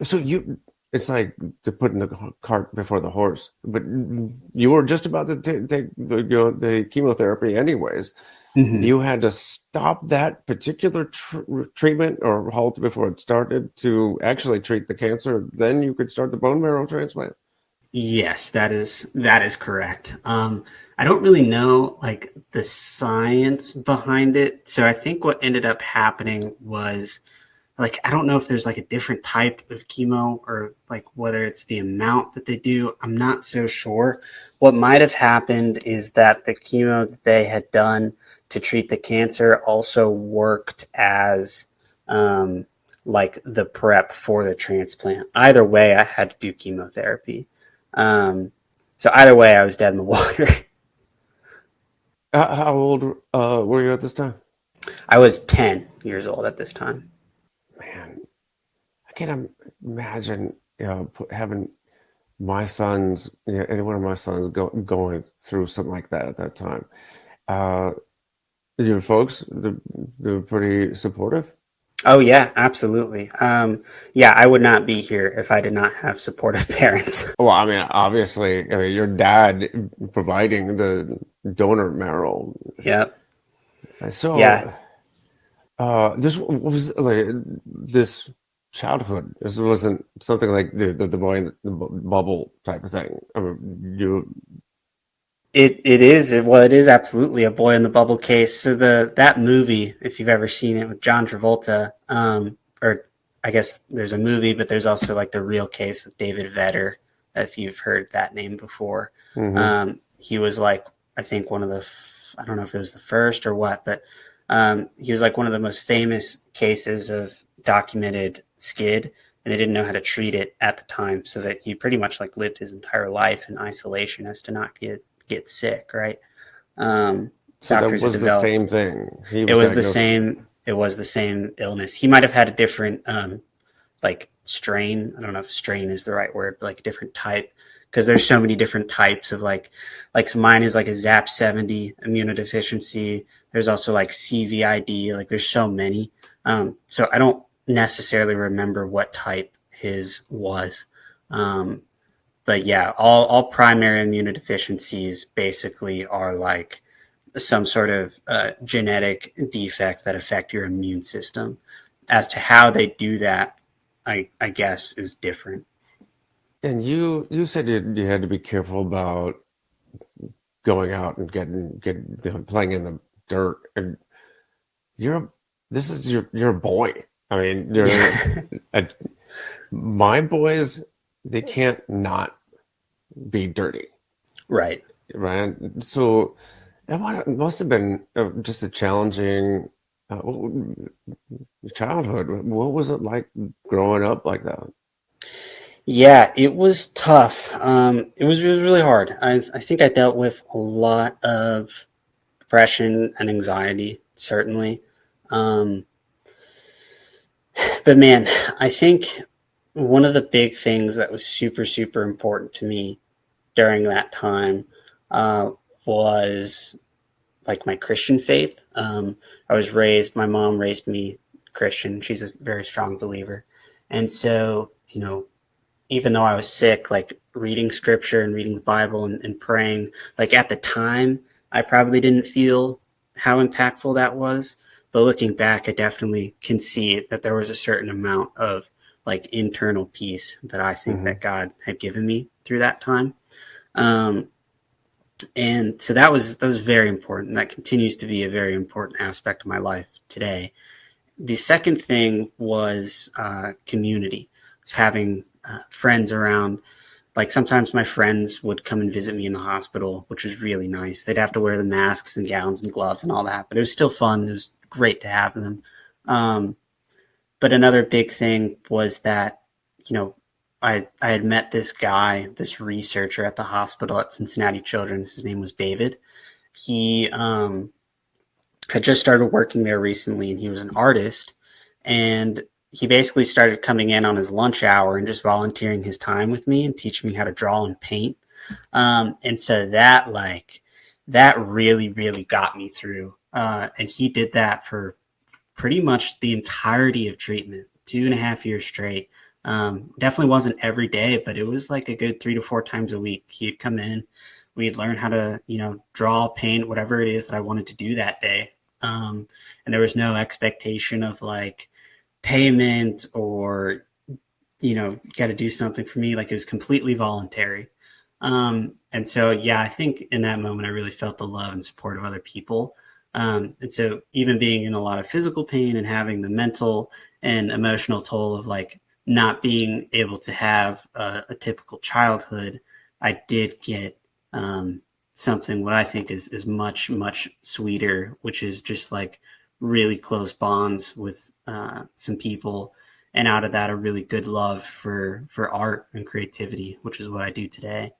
So it's like to put in the cart before the horse, but you were just about to take the chemotherapy anyways. Hmm. You had to stop that particular treatment or halt before it started to actually treat the cancer. Then you could start the bone marrow transplant. Yes, that is correct. I don't really know like the science behind it, so I think what ended up happening was like I don't know if there's like a different type of chemo or like whether it's the amount that they do. I'm not so sure. What might have happened is that the chemo that they had done to treat the cancer also worked as um, like the prep for the transplant. Either way, I had to do chemotherapy. Um, so either way, I was dead in the water. How old were you at this time? I was 10 years old at this time. Man, I can't imagine, having my sons, any one of my sons going through something like that at that time. Uh, your folks, they're pretty supportive. Oh yeah, absolutely. Yeah, I would not be here if I did not have supportive parents. Well, I mean, obviously, I mean, your dad providing the donor marrow. Yep. Yeah. So, this was like this childhood. This wasn't something like the boy in the bubble type of thing. I mean, It is well, it is absolutely a boy in the bubble case. So the that movie, if you've ever seen it with John Travolta, or I guess there's a movie, but there's also like the real case with David Vedder, if you've heard that name before. mhm. He was like I think one of the I don't know if it was the first or what, but he was like one of the most famous cases of documented SCID, and they didn't know how to treat it at the time, so that he pretty much like lived his entire life in isolation as to not get sick, right? Um, So that Doctors had was the same developed. thing. He It was was the diagnosed. same. It was the same illness. He might have had a different like strain. I don't know if strain is the right word, but like a different type because there's so many different types of like so mine is like a ZAP 70 immunodeficiency. There's also like CVID. Like there's so many. So I don't necessarily remember what type his was. Um, but yeah, all primary immunodeficiencies basically are like some sort of genetic defect that affect your immune system. As to how they do that, I guess is different. And you said you had to be careful about going out and getting playing in the dirt. And you're a, this is you're a boy. I mean, Yeah, a, my boys. They can't not be dirty, right. right? So it must have been just a challenging uh, childhood. What was it like growing up like that? Yeah, it was tough. It was really hard. I think I dealt with a lot of depression and anxiety, certainly. Um, but man, I think one of the big things that was super important to me during that time uh, was like my Christian faith. My mom raised me Christian. She's a very strong believer. And so, even though I was sick, like reading scripture and reading the Bible and praying, like at the time, I probably didn't feel how impactful that was. But looking back, I definitely can see that there was a certain amount of like internal peace that I think Hmm. that God had given me through that time. Um, and so that was very important. That continues to be a very important aspect of my life today. The second thing was community. It's having friends around. Like sometimes my friends would come and visit me in the hospital, which was really nice. They'd have to wear the masks and gowns and gloves and all that, but it was still fun. It was great to have them. Um, but another big thing was that, you know, I had met this guy, this researcher at the hospital at Cincinnati Children's. His name was David. He had just started working there recently, and he was an artist. And he basically started coming in on his lunch hour and just volunteering his time with me and teaching me how to draw and paint. And so that really got me through. And he did that for pretty much the entirety of treatment, 2.5 years straight. Definitely wasn't every day, but it was like a good 3 to 4 times a week. He'd come in, we'd learn how to, draw, paint, whatever it is that I wanted to do that day. And there was no expectation of like payment or, you got to do something for me. Like it was completely voluntary. And so, yeah, I think in that moment, I really felt the love and support of other people. And so, even being in a lot of physical pain and having the mental and emotional toll of like not being able to have a typical childhood, I did get something what I think is much, much sweeter, which is just like really close bonds with some people. And out of that, a really good love for art and creativity, which is what I do today.